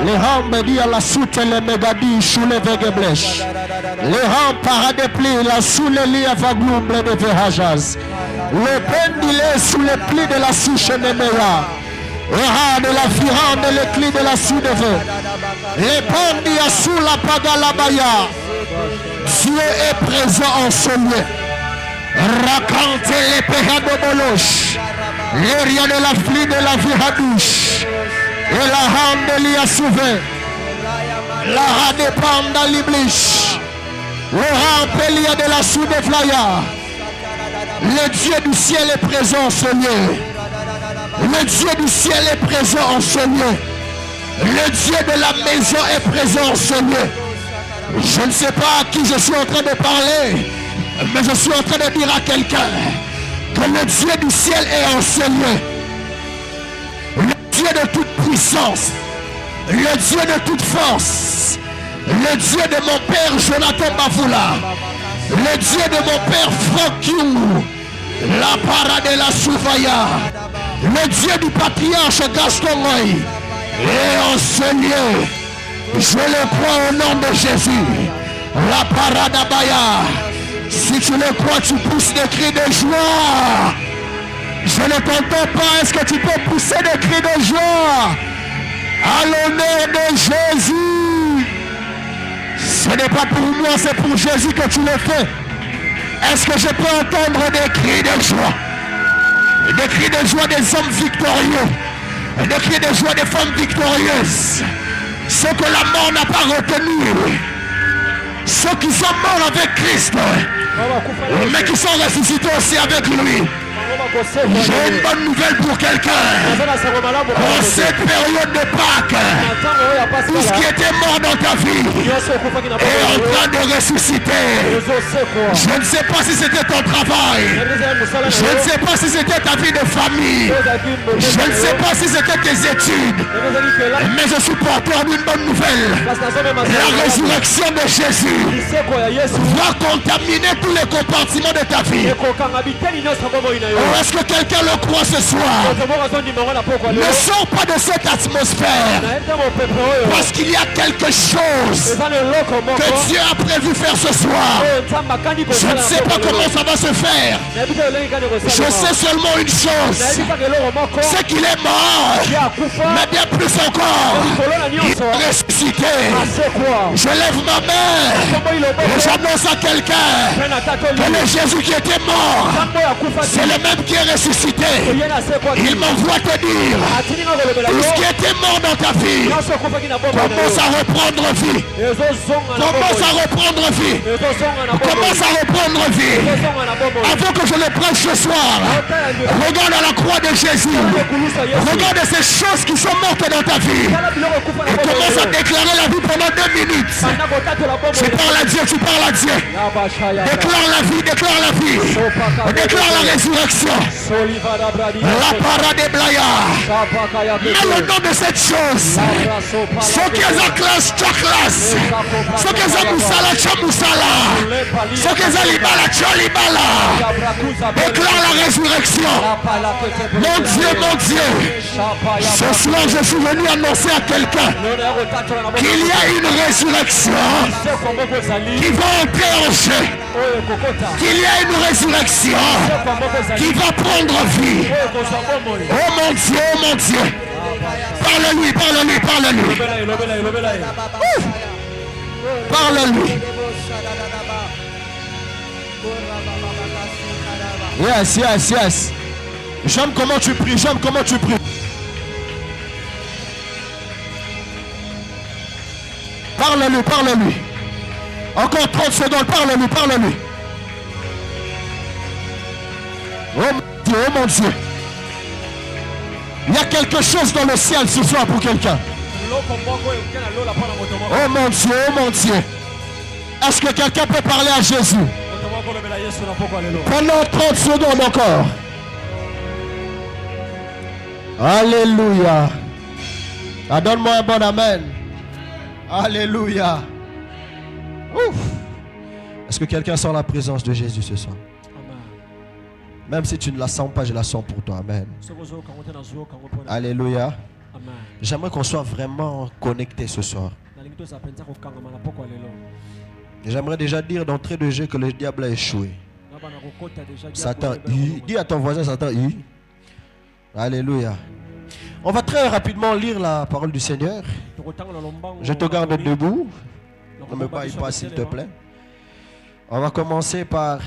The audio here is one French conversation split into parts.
Les hambes dit à la soute les mégadi sous les vegeblèches. Les hambes paradepli la sous les lits avaglumble de vehajas. Le pendile sous les plis de la souche nemeya. De la firande les clés de la sous de feu. Les pendia sous la pagalabaya. Dieu est présent en ce lieu. Raconte les pégadoboloches. L'aria de la flie de la vihadouche. Et la hande l'y a sauvé. La rade panda l'ibliche. Le rampelia de la sous de flaya. Le Dieu du ciel est présent en ce lieu. Le Dieu du ciel est présent en ce lieu. Le Dieu de la maison est présent en ce lieu. Je ne sais pas à qui je suis en train de parler, mais je suis en train de dire à quelqu'un que le Dieu du ciel est en ce lieu. Le Dieu de toute puissance, le Dieu de toute force, le Dieu de mon père Jonathan Bavoula, le Dieu de mon père Franck You, la parade de la Souvaya, le Dieu du patriarche Gaston Roy est en ce lieu. Je le crois au nom de Jésus. La parade Abaya. Si tu le crois, tu pousses des cris de joie. Je ne t'entends pas. Est-ce que tu peux pousser des cris de joie à l'honneur de Jésus? Ce n'est pas pour moi, c'est pour Jésus que tu le fais. Est-ce que je peux entendre des cris de joie? Des cris de joie des hommes victorieux. Des cris de joie des femmes victorieuses. Ceux que la mort n'a pas retenu. Ceux qui sont morts avec Christ. Mais qui sont ressuscités aussi avec lui. J'ai une bonne nouvelle pour quelqu'un. En cette période de Pâques, tout ce qui était mort dans ta vie est en train de ressusciter. Je ne sais pas si c'était ton travail. Je ne sais pas si c'était ta vie de famille. Je ne sais pas si c'était tes études. Mais je suis porteur d'une bonne nouvelle. La résurrection de Jésus va contaminer tous les compartiments de ta vie. Est-ce que quelqu'un le croit ce soir? Ne sors pas de cette atmosphère. Parce qu'il y a quelque chose que Dieu a prévu faire ce soir. Je ne sais pas comment ça va se faire. Je sais seulement une chose. C'est qu'il est mort. Mais bien plus encore, il est ressuscité. Je lève ma main et j'annonce à quelqu'un que le Jésus qui était mort, c'est le même qui est ressuscité. Il m'envoie te dire tout ce qui était mort dans ta vie commence à reprendre vie. Commence à reprendre vie. Commence à reprendre vie. Avant que je le prêche ce soir, regarde à la croix de Jésus. Regarde ces choses qui sont mortes dans ta vie. Et commence à déclarer la vie pendant 2 minutes. Tu parles à Dieu, tu parles à Dieu. Déclare la vie, déclare la vie. Déclare la résurrection. La parade de Blaya. Mais le nom de cette chose, ce qui est en classe, classe. Ce qui est en Moussala, Moussala. Ce qui est en Libala, Libala. Déclare la résurrection. Mon Dieu, ce soir je suis venu annoncer à quelqu'un qu'il y a une résurrection qui va entrer en jeu. Qu'il y a une résurrection qui va prendre vie. Oh mon Dieu. Parle-lui. Parle-lui. Yes. J'aime comment tu pries. Parle-lui. Encore 30 secondes, parle-lui. Oh mon Dieu. Il y a quelque chose dans le ciel ce soir pour quelqu'un. Oh mon Dieu. Est-ce que quelqu'un peut parler à Jésus? Pendant 30 secondes encore. Alléluia. Donne-moi un bon amen. Alléluia. Ouf. Est-ce que quelqu'un sent la présence de Jésus ce soir? Même si tu ne la sens pas, je la sens pour toi. Amen. Alléluia. J'aimerais qu'on soit vraiment connectés ce soir. J'aimerais déjà dire d'entrée de jeu que le diable a échoué. Satan eu. Dis à ton voisin, Satan eu. Alléluia. On va très rapidement lire la parole du Seigneur. Je te garde debout. Ne me baille pas s'il te plaît. On va commencer par,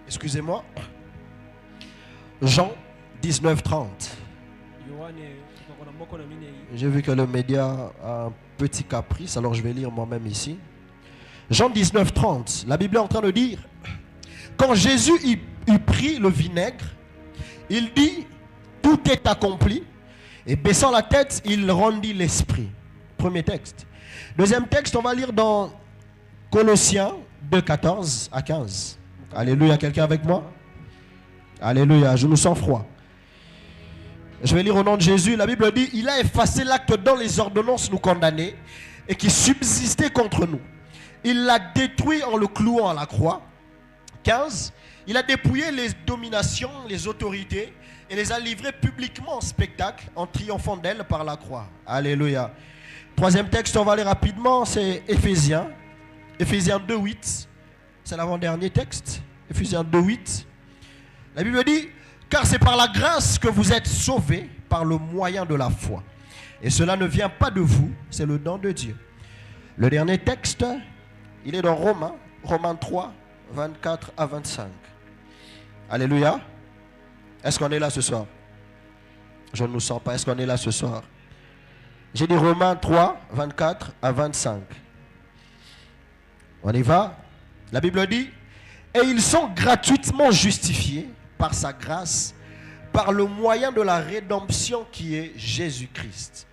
excusez-moi, Jean 19:30. J'ai vu que le média a un petit caprice, alors je vais lire moi-même ici. Jean 19:30, la Bible est en train de dire, quand Jésus eut pris le vinaigre, il dit, tout est accompli, et baissant la tête, il rendit l'esprit. Premier texte. Deuxième texte, on va lire dans Colossiens 2:14 à 15. Alléluia, quelqu'un avec moi? Alléluia, je nous sens froid. Je vais lire au nom de Jésus. La Bible dit, il a effacé l'acte dont les ordonnances nous condamnaient et qui subsistait contre nous. Il l'a détruit en le clouant à la croix. 15. Il a dépouillé les dominations, les autorités et les a livrées publiquement en spectacle en triomphant d'elles par la croix. Alléluia. Troisième texte, on va aller rapidement, c'est Éphésiens. Éphésiens 2:8. C'est l'avant-dernier texte. Éphésiens 2:8. La Bible dit, car c'est par la grâce que vous êtes sauvés par le moyen de la foi. Et cela ne vient pas de vous, c'est le don de Dieu. Le dernier texte, il est dans Romains 3, 24 à 25. Alléluia. Est-ce qu'on est là ce soir? Je ne nous sens pas. Est-ce qu'on est là ce soir? J'ai dit Romains 3, 24 à 25. On y va. La Bible dit, et ils sont gratuitement justifiés par sa grâce, par le moyen de la rédemption qui est Jésus-Christ.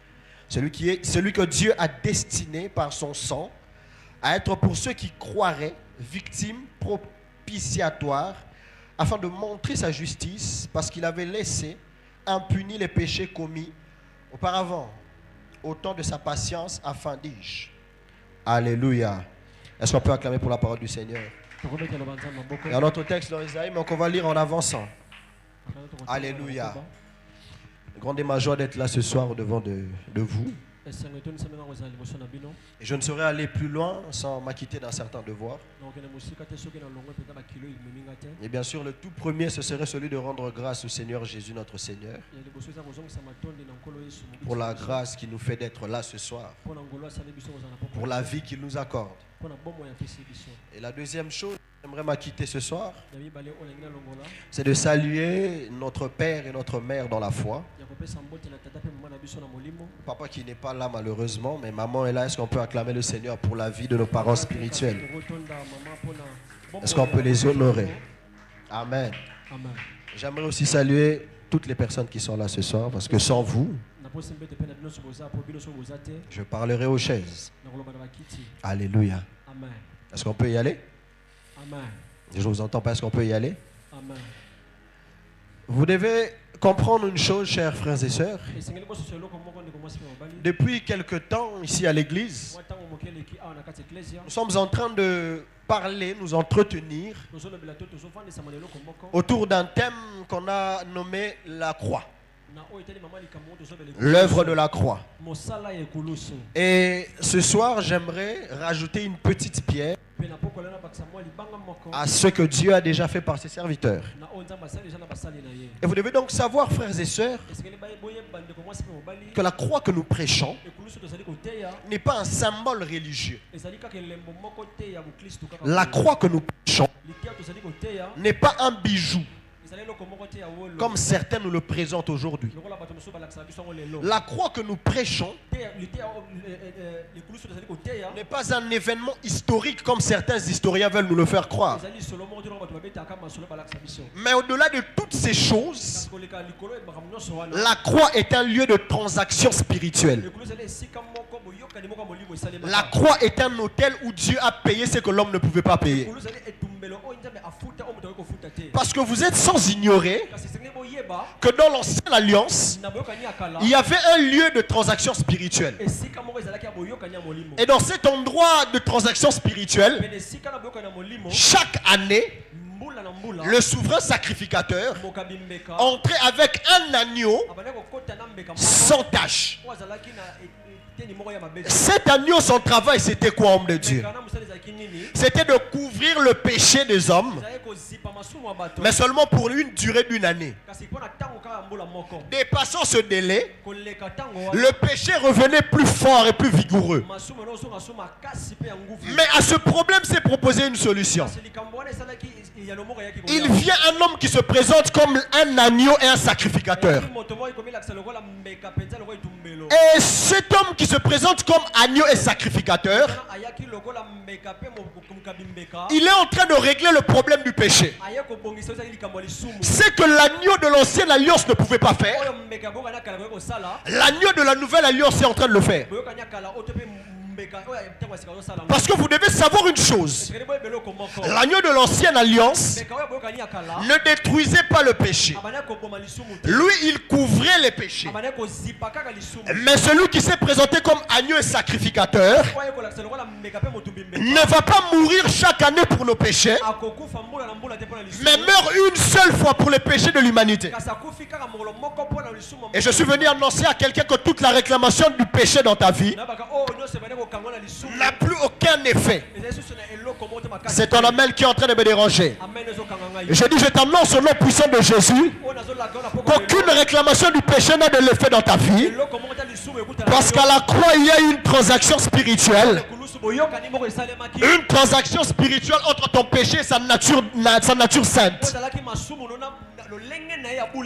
Celui que Dieu a destiné par son sang à être pour ceux qui croiraient victimes propitiatoires afin de montrer sa justice parce qu'il avait laissé impunis les péchés commis auparavant au temps de sa patience afin dis-je. Alléluia. Est-ce qu'on peut acclamer pour la parole du Seigneur? Il y a notre texte dans Isaïe, mais qu'on va lire en avançant. Alléluia. Grande est ma joie d'être là ce soir au-devant de vous. Et je ne saurais aller plus loin sans m'acquitter d'un certain devoir. Et bien sûr, le tout premier, ce serait celui de rendre grâce au Seigneur Jésus, notre Seigneur, pour la grâce qui nous fait d'être là ce soir, pour la vie qu'il nous accorde. Et la deuxième chose, j'aimerais m'acquitter ce soir, c'est de saluer notre père et notre mère dans la foi. Papa qui n'est pas là malheureusement, mais maman est là. Est-ce qu'on peut acclamer le Seigneur pour la vie de nos parents spirituels? Est-ce qu'on peut les honorer? Amen. J'aimerais aussi saluer toutes les personnes qui sont là ce soir, parce que sans vous, je parlerai aux chaises. Alléluia. Est-ce qu'on peut y aller? Je ne vous entends pas. Est-ce qu'on peut y aller? Vous devez comprendre une chose, chers frères et sœurs. Depuis quelque temps, ici à l'église, nous sommes en train de parler, nous entretenir autour d'un thème qu'on a nommé la croix. L'œuvre de la croix. Et ce soir, j'aimerais rajouter une petite pierre à ce que Dieu a déjà fait par ses serviteurs. Et vous devez donc savoir, frères et sœurs, que la croix que nous prêchons n'est pas un symbole religieux. La croix que nous prêchons n'est pas un bijou comme certains nous le présentent aujourd'hui. La croix que nous prêchons n'est pas un événement historique comme certains historiens veulent nous le faire croire. Mais au-delà de toutes ces choses, la croix est un lieu de transaction spirituelle. La croix est un hôtel où Dieu a payé ce que l'homme ne pouvait pas payer. Parce que vous êtes sans ignorer que dans l'ancienne alliance, il y avait un lieu de transaction spirituelle. Et dans cet endroit de transaction spirituelle, chaque année, le souverain sacrificateur entrait avec un agneau sans tache. Cet agneau, son travail, c'était quoi, homme de Dieu? C'était de couvrir le péché des hommes, mais seulement pour une durée d'une année. Dépassant ce délai, le péché revenait plus fort et plus vigoureux. Mais à ce problème s'est proposé une solution. Il vient un homme qui se présente comme un agneau et un sacrificateur. Et cet homme qui se présente comme agneau et sacrificateur, il est en train de régler le problème du péché. C'est que l'agneau de l'ancienne alliance ne pouvait pas faire. L'agneau de la nouvelle alliance est en train de le faire. Parce que vous devez savoir une chose. L'agneau de l'ancienne alliance ne détruisait pas le péché. Lui, il couvrait les péchés. Mais celui qui s'est présenté comme agneau et sacrificateur ne va pas mourir chaque année pour nos péchés, mais meurt une seule fois pour les péchés de l'humanité. Et je suis venu annoncer à quelqu'un que toute la réclamation du péché dans ta vie n'a plus aucun effet. C'est ton amen qui est en train de me déranger. Je dis, je t'annonce au nom puissant de Jésus qu'aucune réclamation du péché n'a de l'effet dans ta vie, parce qu'à la croix il y a une transaction spirituelle. Une transaction spirituelle entre ton péché et sa nature sainte.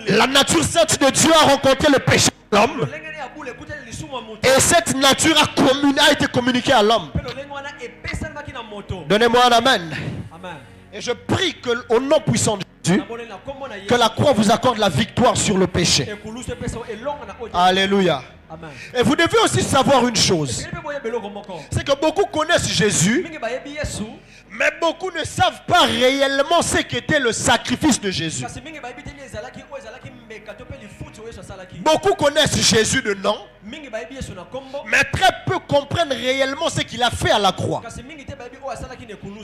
La nature sainte de Dieu a rencontré le péché de l'homme, et cette nature a été communiquée à l'homme. Donnez-moi un amen. Et je prie que, au nom puissant de Jésus, que la croix vous accorde la victoire sur le péché. Alléluia. Et vous devez aussi savoir une chose, c'est que beaucoup connaissent Jésus, mais beaucoup ne savent pas réellement ce qu'était le sacrifice de Jésus. Beaucoup connaissent Jésus de nom, mais très peu comprennent réellement ce qu'il a fait à la croix.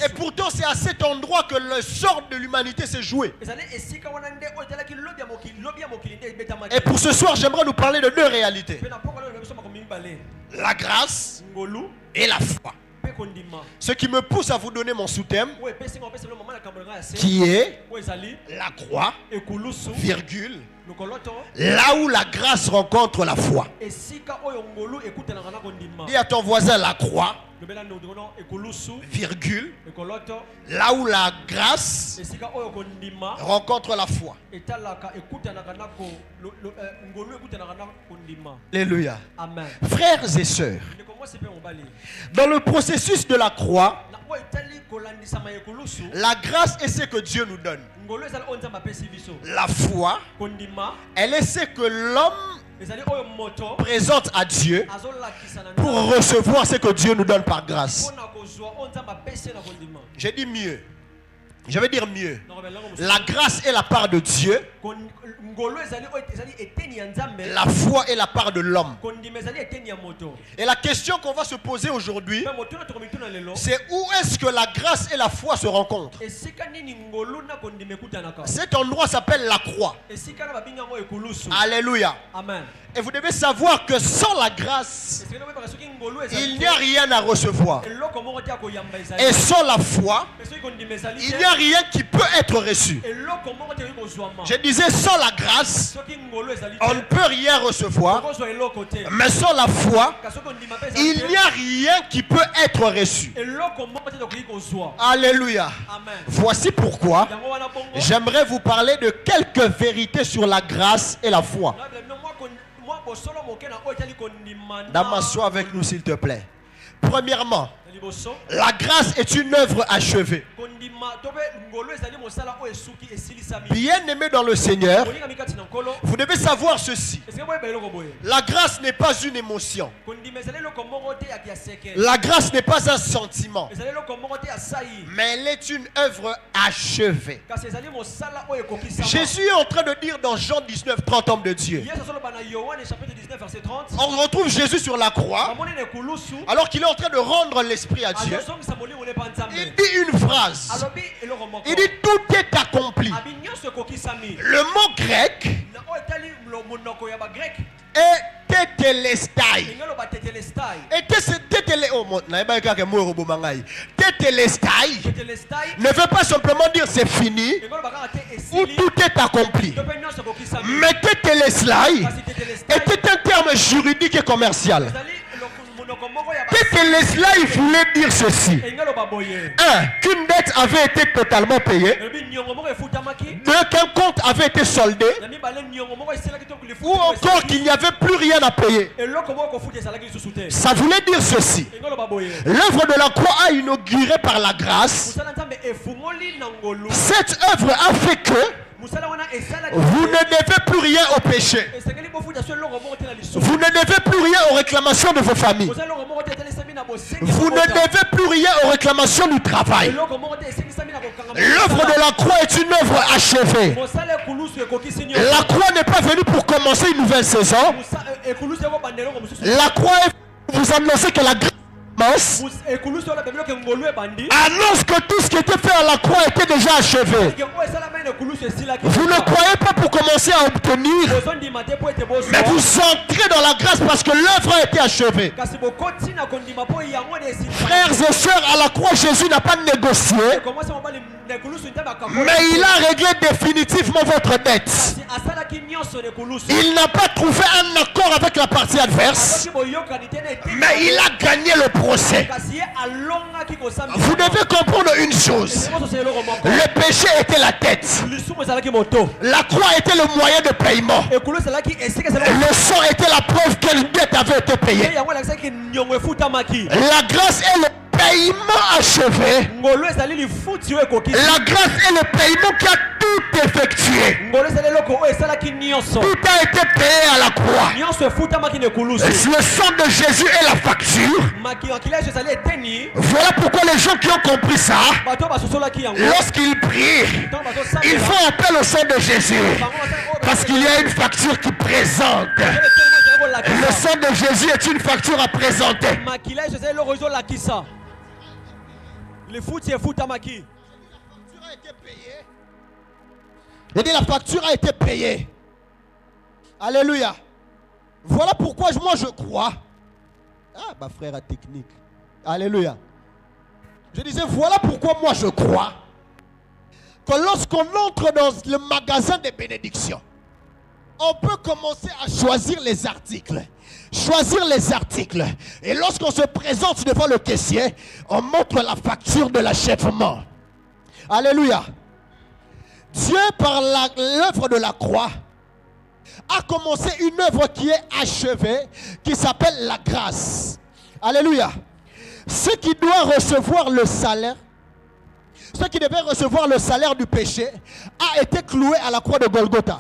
Et pourtant c'est à cet endroit que le sort de l'humanité s'est joué. Et pour ce soir, j'aimerais nous parler de deux réalités: la grâce et la foi. Ce qui me pousse à vous donner mon sous-thème, qui est la croix, virgule, là où la grâce rencontre la foi. Dis à ton voisin: la croix, virgule, là où la grâce rencontre la foi. Alléluia. Frères et sœurs, dans le processus de la croix, la grâce est ce que Dieu nous donne. La foi, elle est ce que l'homme présente à Dieu pour recevoir ce que Dieu nous donne par grâce. J'ai dit mieux. Je vais dire mieux. La grâce est la part de Dieu. La foi est la part de l'homme. Et la question qu'on va se poser aujourd'hui, c'est où est-ce que la grâce et la foi se rencontrent. Cet endroit s'appelle la croix. Alléluia. Et vous devez savoir que sans la grâce, il n'y a rien à recevoir. Et sans la foi, il n'y a rien qui peut être reçu. Je disais, sans la grâce, on ne peut rien recevoir. Mais sans la foi, il n'y a rien qui peut être reçu. Alléluia. Voici pourquoi j'aimerais vous parler de quelques vérités sur la grâce et la foi. Dame, sois avec nous s'il te plaît. Premièrement, la grâce est une œuvre achevée. Bien-aimé dans le Seigneur, vous devez savoir ceci. La grâce n'est pas une émotion. La grâce n'est pas un sentiment. Mais elle est une œuvre achevée. Jésus est en train de dire dans Jean 19, 30, homme de Dieu. On retrouve Jésus sur la croix, alors qu'il est en train de rendre les l'esprit à Dieu. Il dit une phrase. Il dit tout est accompli. Le mot grec est tetelestai. Et tetelestai ne veut pas simplement dire c'est fini ou tout est accompli. Mais tetelestai était un terme juridique et commercial. Tetelestai voulait dire ceci. Qu'une dette avait été totalement payée. Qu'un compte avait été soldé. Ou encore qu'il n'y avait plus rien à payer. Ça voulait dire ceci. L'œuvre de la croix a inauguré par la grâce. Cette œuvre a fait que vous ne devez plus rien au péché. Vous ne devez plus rien aux réclamations de vos familles. Vous ne devez plus rien aux réclamations du travail. L'œuvre de la croix est une œuvre achevée. La croix n'est pas venue pour commencer une nouvelle saison. La croix est pour vous annoncer que la grâce annonce que tout ce qui était fait à la croix était déjà achevé. Vous ne croyez pas pour commencer à obtenir, mais vous entrez dans la grâce parce que l'œuvre a été achevée. Frères et sœurs, à la croix, Jésus n'a pas négocié, mais il a réglé définitivement votre dette. Il n'a pas trouvé un accord avec la partie adverse, mais il a gagné le procès. Vous devez comprendre une chose. Le péché était la tête. La croix était le moyen de paiement. Le sang était la preuve qu'une dette avait été payée. La grâce est le paiement achevé. La grâce est le paiement qui a tout effectué. Tout a été payé à la croix. Le sang de Jésus est la facture. Voilà pourquoi les gens qui ont compris ça, lorsqu'ils prient, ils font appel au sang de Jésus. Parce qu'il y a une facture qui présente. Le sang de Jésus est une facture à présenter. Il dit la facture a été payée. Alléluia. Voilà pourquoi moi je crois. Ah, ma frère à technique. Alléluia. Je disais, voilà pourquoi moi je crois que lorsqu'on entre dans le magasin des bénédictions, on peut commencer à choisir les articles. Choisir les articles. Et lorsqu'on se présente devant le caissier, on montre la facture de l'achèvement. Alléluia. Dieu, par l'œuvre de la croix, a commencé une œuvre qui est achevée, qui s'appelle la grâce. Alléluia. Ceux qui doivent recevoir le salaire, ceux qui devaient recevoir le salaire du péché, a été cloué à la croix de Golgotha.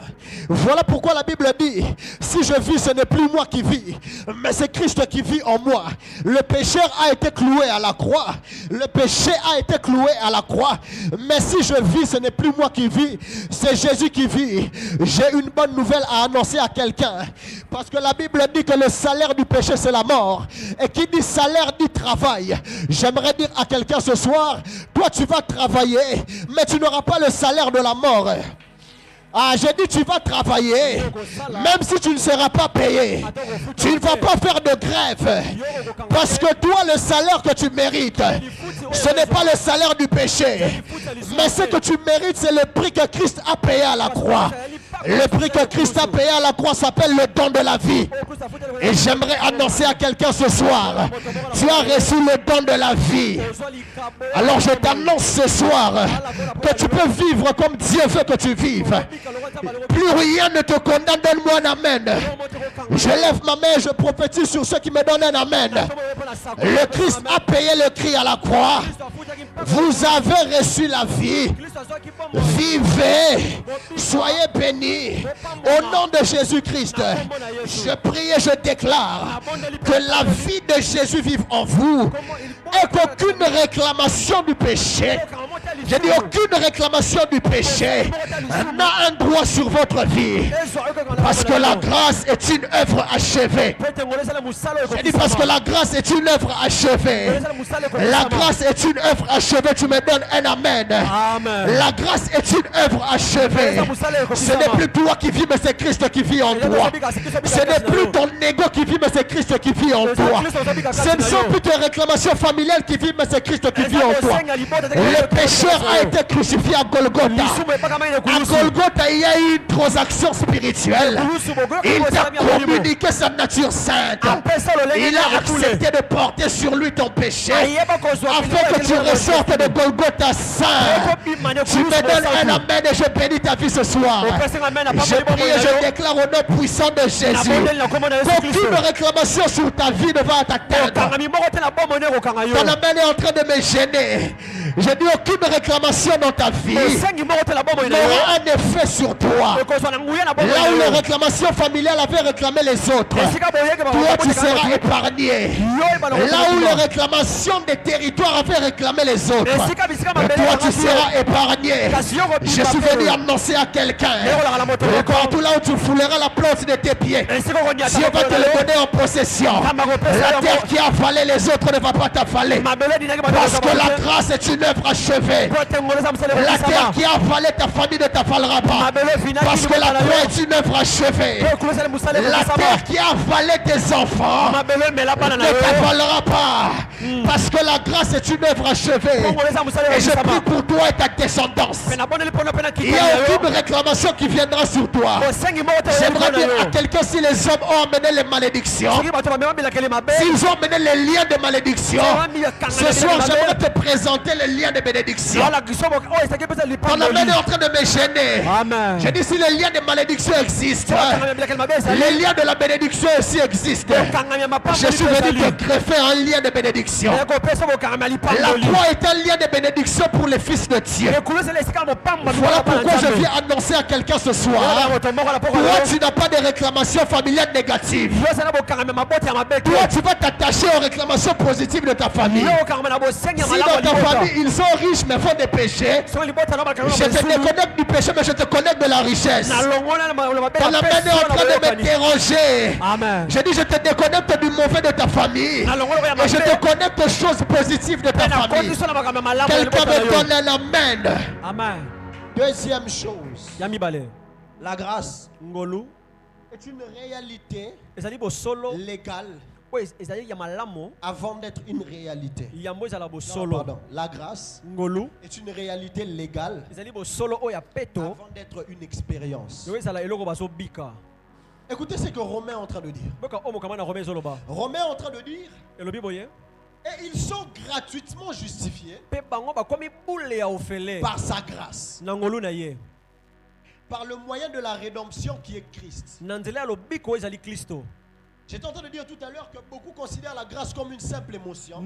Voilà pourquoi la Bible dit, si je vis, ce n'est plus moi qui vis, mais c'est Christ qui vit en moi. Le pécheur a été cloué à la croix. Le péché a été cloué à la croix. Mais si je vis, ce n'est plus moi qui vis, c'est Jésus qui vit. J'ai une bonne nouvelle à annoncer à quelqu'un. Parce que la Bible dit que le salaire du péché, c'est la mort. Et qui dit salaire, dit travail. J'aimerais dire à quelqu'un ce soir, toi tu vas travailler, mais tu n'auras pas le salaire de la mort. Ah, j'ai dit tu vas travailler, même si tu ne seras pas payé. Tu ne vas pas faire de grève. Parce que toi, le salaire que tu mérites, ce n'est pas le salaire du péché. Mais ce que tu mérites, c'est le prix que Christ a payé à la croix. Le prix que Christ a payé à la croix s'appelle le don de la vie. Et j'aimerais annoncer à quelqu'un ce soir, tu as reçu le don de la vie. Alors je t'annonce ce soir que tu peux vivre comme Dieu veut que tu vives. Plus rien ne te condamne. Donne-moi un amen. Je lève ma main et je prophétise sur ceux qui me donnent un amen. Le Christ a payé le prix à la croix. Vous avez reçu la vie. Vivez. Soyez bénis. Au nom de Jésus-Christ, je prie et je déclare que la vie de Jésus vive en vous et qu'aucune réclamation du péché J'ai dit aucune réclamation du péché n'a un droit sur votre vie. Parce que la grâce est une œuvre achevée. J'ai dit parce que la grâce est une œuvre achevée. La grâce est une œuvre achevée. Tu me donnes un amen. La grâce est une œuvre achevée. Ce n'est plus toi qui vis, mais c'est Christ qui vit en toi. Ce n'est plus ton ego qui vit, mais c'est Christ qui vit en toi. Ce ne sont plus tes réclamations familiales qui vivent, mais c'est Christ qui vit en toi. Le pécheur a été crucifié à Golgotha. À Golgotha, il y a eu une transaction spirituelle. Il t'a communiqué sa nature sainte. Il a accepté de porter sur lui ton péché afin que tu ressortes de Golgotha saint. Tu me donnes un amen et je bénis ta vie ce soir. Je prie et je déclare au nom puissant de Jésus qu'aucune réclamation sur ta vie ne va t'atteindre. Ton amen est en train de me gêner. Je dis aucune réclamation dans ta vie n'aura un effet sur toi. Là où les réclamations familiales avaient réclamé les autres, toi tu seras épargné. Là où les réclamations des territoires avaient réclamé les autres, toi tu seras épargné. Je suis venu annoncer à quelqu'un, partout là où tu fouleras la plante de tes pieds, Dieu va te le donner en possession. La terre qui a avalé les autres ne va pas t'avaler. Parce que la grâce est une œuvre achevée. La terre qui a avalé ta famille ne t'avalera pas. Parce que la croix est une œuvre achevée. La terre qui a avalé tes enfants ne t'avalera pas. Parce que la grâce est une œuvre achevée. Et je prie pour toi et ta descendance. Il n'y a aucune réclamation qui viendra sur toi. J'aimerais dire à quelqu'un, si les hommes ont amené les malédictions, s'ils ont amené les liens de malédiction, ce soir j'aimerais te présenter les liens de bénédiction. Ton amen est en train de me gêner. Je dis si les liens de malédiction existent, les liens de la bénédiction aussi existent. Je suis venu te greffer un lien de bénédiction. La croix est un lien de bénédiction pour les fils de Dieu. Voilà pourquoi je viens annoncer à quelqu'un ce soir. Toi tu n'as pas de réclamation familiale négative. Toi tu vas t'attacher aux réclamations positives de ta famille. Si dans ta famille ils sont riches mais font des péchés, je te déconnecte du péché mais je te connecte de la richesse. Ton amen est en train de me déranger. Je dis je te déconnecte du mauvais de ta famille et je te connecte aux choses positives de ta famille. Quelqu'un me donne un amen. Deuxième chose, la grâce est une réalité légale avant d'être une réalité. Non, pardon. La grâce est une réalité légale avant d'être une expérience. Écoutez ce que Romain est en train de dire. Romain est en train de dire, et ils sont gratuitement justifiés par sa grâce, par le moyen de la rédemption qui est Christ. J'étais en train de dire tout à l'heure que beaucoup considèrent la grâce comme une simple émotion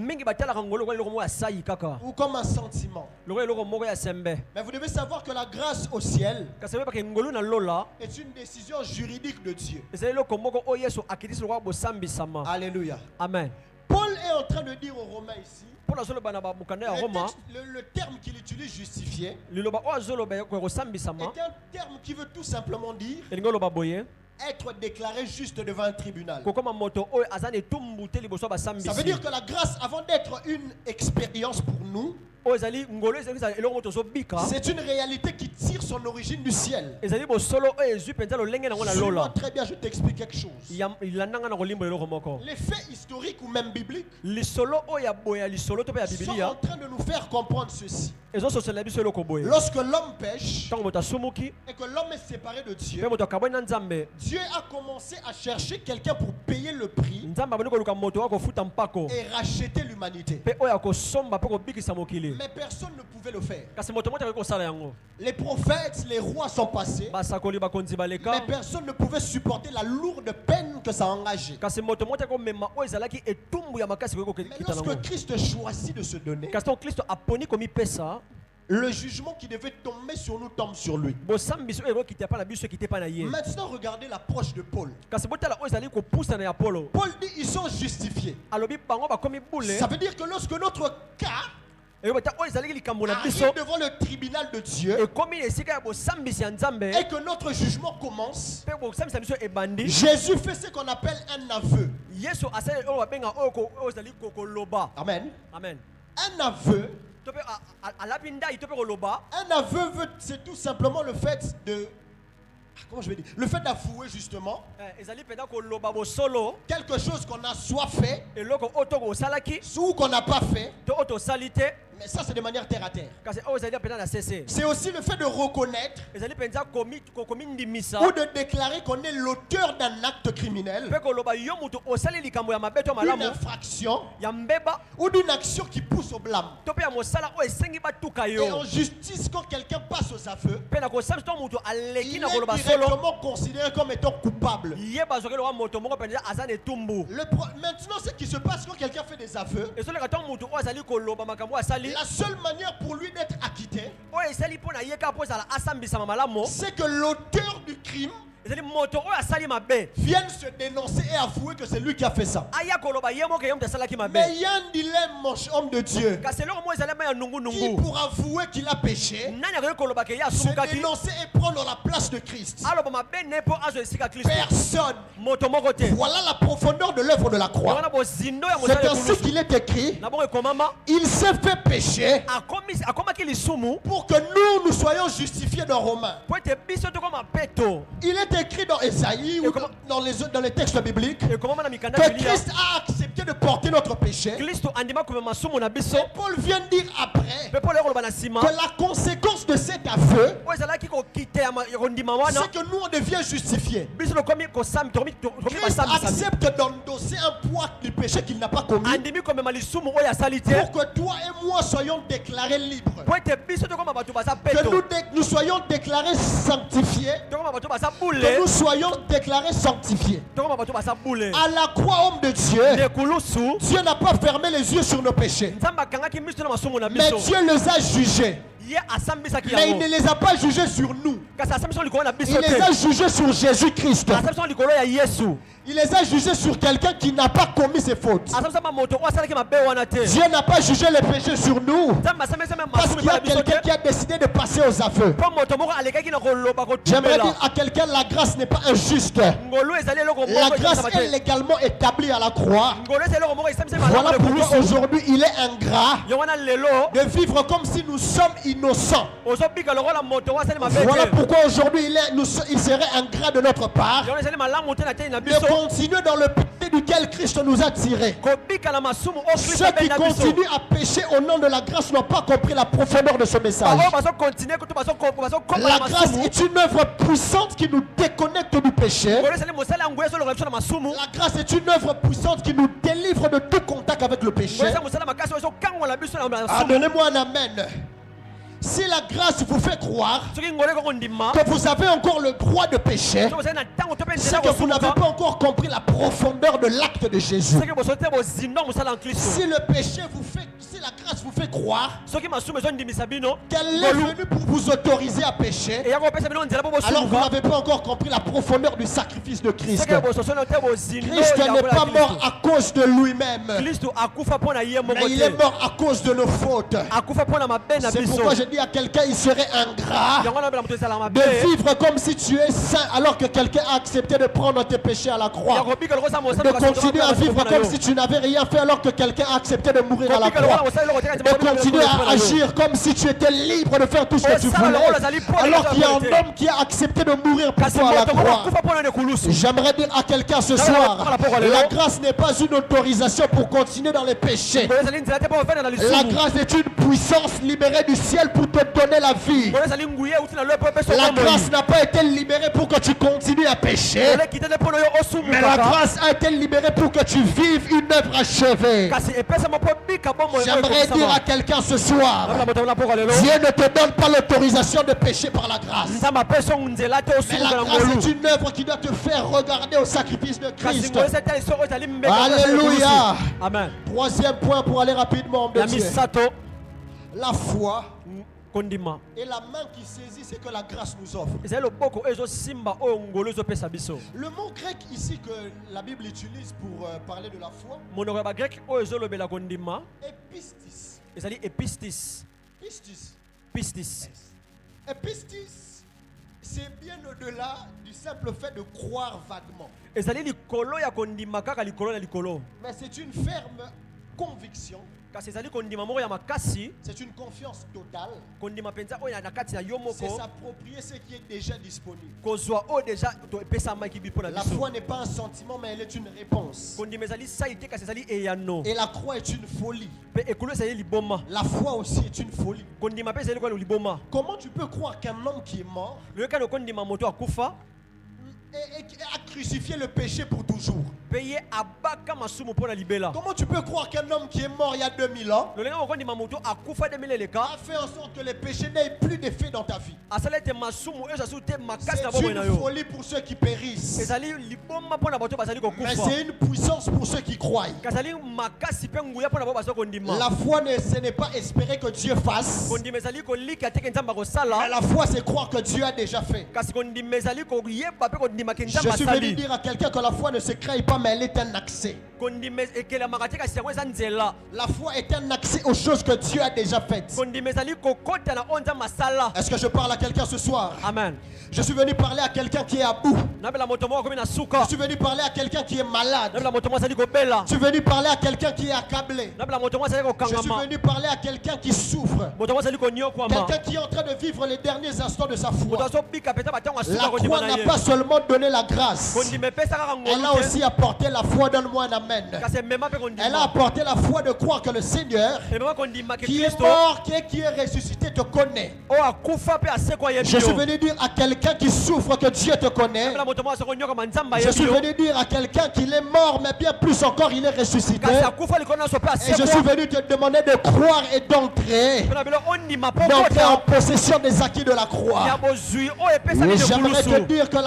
ou comme un sentiment. Mais vous devez savoir que la grâce au ciel est une décision juridique de Dieu. Alléluia. Amen. Paul est en train de dire aux Romains ici, le terme qu'il utilise, justifié, est un terme qui veut tout simplement dire être déclaré juste devant un tribunal. Ça veut dire que la grâce, avant d'être une expérience pour nous, c'est une réalité qui tire son origine du ciel. Suis-moi très bien, je t'explique quelque chose. Les faits historiques ou même bibliques sont en train de nous faire comprendre ceci. Lorsque l'homme pêche et que l'homme est séparé de Dieu, Dieu a commencé à chercher quelqu'un pour payer le prix et racheter l'humanité. Mais personne ne pouvait le faire. Les prophètes, les rois sont passés, mais personne ne pouvait supporter la lourde peine que ça engageait. Mais lorsque Christ choisit de se donner, le jugement qui devait tomber sur nous tombe sur lui. Maintenant, regardez l'approche de Paul. Paul dit ils sont justifiés. Ça veut dire que lorsque notre cas arrive devant le tribunal de Dieu et que notre jugement commence, Jésus fait ce qu'on appelle un aveu. Amen. Un aveu. Un aveu, c'est tout simplement le fait de... Comment je vais dire? Le fait d'avouer justement quelque chose qu'on a soit fait ou qu'on n'a pas fait. Mais ça c'est de manière terre à terre. C'est aussi le fait de reconnaître ou de déclarer qu'on est l'auteur d'un acte criminel, d'une infraction ou d'une action qui pousse au blâme. Et en justice, quand quelqu'un passe aux aveux, il est directement considéré comme étant coupable. Maintenant, ce qui se passe quand quelqu'un fait des aveux, la seule manière pour lui d'être acquitté, c'est que l'auteur du crime vienne se dénoncer et avouer que c'est lui qui a fait ça. Mais il y a un dilemme, mon homme de Dieu, qui pour avouer qu'il a péché, se dénoncer et prendre la place de Christ. Personne. Voilà la profondeur de l'œuvre de la croix. C'est ainsi qu'il est écrit. Il s'est fait pécher pour que nous soyons justifiés dans Romains. Il est écrit dans Esaïe ou dans les textes bibliques que Christ a accepté de porter notre péché. Et Paul vient dire après que la conséquence de cet aveu, c'est que nous on devient justifiés. Christ accepte d'endosser un poids du péché qu'il n'a pas commis pour que toi et moi soyons déclarés libres, que nous soyons déclarés sanctifiés, que nous soyons déclarés sanctifiés. À la croix, homme de Dieu, Dieu n'a pas fermé les yeux sur nos péchés, mais Dieu les a jugés. Mais il ne les a pas jugés sur nous. Il les a jugés sur Jésus-Christ. Il les a jugés sur quelqu'un qui n'a pas commis ses fautes. Dieu n'a pas jugé les péchés sur nous parce qu'il y a quelqu'un qui a décidé de passer aux aveux. J'aimerais dire à quelqu'un, la grâce n'est pas injuste. La grâce est légalement établie à la croix. Voilà pourquoi aujourd'hui il est ingrat de vivre comme si nous sommes innocents. Voilà pourquoi aujourd'hui il serait ingrat de notre part de continuer dans le péché duquel Christ nous a tirés. Ceux qui continuent à pécher au nom de la grâce n'ont pas compris la profondeur de ce message. La grâce est une œuvre puissante qui nous déconnecte du péché. La grâce est une œuvre puissante qui nous délivre de tout contact avec le péché. Donnez-moi un amen. Si la grâce vous fait croire que vous avez encore le droit de pécher, c'est que vous n'avez pas encore compris la profondeur de l'acte de Jésus. Si le péché vous fait, si la grâce vous fait croire qu'elle est venue pour vous autoriser à pécher, alors vous n'avez pas encore compris la profondeur du sacrifice de Christ. Christ n'est pas mort à cause de lui-même, mais il est mort à cause de nos fautes. C'est pourquoi je dis à quelqu'un, il serait ingrat de vivre comme si tu es saint alors que quelqu'un a accepté de prendre tes péchés à la croix, de continuer à vivre comme si tu n'avais rien fait alors que quelqu'un a accepté de mourir à la croix, de continuer à agir comme si tu étais libre de faire tout ce que tu voulais alors qu'il y a un homme qui a accepté de mourir pour toi à la croix. J'aimerais dire à quelqu'un ce soir, la grâce n'est pas une autorisation pour continuer dans les péchés. La grâce est une puissance libérée du ciel pour te donner la vie. La grâce n'a pas été libérée pour que tu continues à pécher, mais la grâce a été libérée pour que tu vives une œuvre achevée. J'aimerais dire à quelqu'un ce soir, Dieu ne te donne pas l'autorisation de pécher par la grâce, mais la grâce est une œuvre qui doit te faire regarder au sacrifice de Christ. Alléluia. Amen. Troisième point pour aller rapidement, homme de Dieu. La foi et la main qui saisit ce que la grâce nous offre. Le mot grec ici que la Bible utilise pour parler de la foi est pistis. ezali epistis. Pistis. Pistis. Et pistis, c'est bien au-delà du simple fait de croire vaguement. Ezali likolo ya kondima kaka likolo na likolo. Mais c'est une ferme conviction. Kasi ezali kondima moko ya makasi. C'est une confiance totale. Kondima penza oyo na kati na yo C'est moko. s'approprier ce qui est déjà disponible. Kozwa o déjà to epesa maki bipo na La biso. foi n'est pas un sentiment, mais elle est une réponse. Kondima ezali saite kasi ezali eyano. Et la croix est une folie. Pe ekolo ezali liboma. La foi aussi est une folie. Kondima pe ezali kwa liboma. Comment tu peux croire qu'un homme qui est mort Le kano kondima moto akufa. et a crucifié le péché pour toujours? Peye abaka masumu pona libela. Comment tu peux croire qu'un homme qui est mort il y a 2000 ans Le lenga kondima moto akufa de mileleka. a fait en sorte que les péchés n'aient plus d'effet dans ta vie? Asalete masumu ezo asute makasi na C'est bobo na une yo. folie pour ceux qui périssent. Ezali liboma pona bato bazali Mais kokufa. c'est une puissance pour ceux qui croient. Kasali makasi pe nguya pona bato bazo kondima. La foi, ce n'est pas espérer que Dieu fasse. Kondima ezali kolika teke nzamba Mais kosala. la foi, c'est croire que Dieu a déjà fait. Kasi kondima ezali koyeba pe kondima ke Je nzamba suis venu asali. dire à quelqu'un que la foi ne se crée pas, mais elle est un accès. Kondima ekela makati kasi yango eza nzela. La foi est un accès aux choses que Dieu a déjà faites. Kondima ezali kokota na onza masala. Est-ce que je parle à quelqu'un ce soir? Amen. Je suis venu parler à quelqu'un qui est à bout. Nabela moto moko komi na Je suka. suis venu parler à quelqu'un qui est malade. Nabela moto moko azali kobela. Je suis venu parler à quelqu'un qui est accablé. Nabela moto moko azali Je suis kokangama. venu parler à quelqu'un qui souffre. Moto moko azali konyokwama. Quelqu'un qui est en train de vivre les derniers instants de sa Moto foi. azobika peta batango La asuka croix kondima na n'a ye. pas seulement donné la grâce. Kondima epesa kaka Elle a ngolu te. aussi apporté la foi. Donne-moi un amen. Kasi mema pe Elle a kondima. apporté la foi de croire que le Seigneur, Mema kondima ke qui est Kristo mort, qui est ressuscité, te connaît. o akufa pe asekwa yebi Je suis yo. venu dire à quelqu'un qui souffre que Dieu te connaît. Nabela moto moko azokonyoka nzamba Je suis yebi yo. venu dire à quelqu'un qu'il est mort, mais bien plus encore, il est ressuscité. Kasi akufa likolo na so pe Et je suis asekwa. venu te demander de croire et d'entrer Pe na bilo ondima po d'entrer en kota. possession des acquis de la Ya croix. bozui o epesa Et ni j'aimerais te kulusu. dire que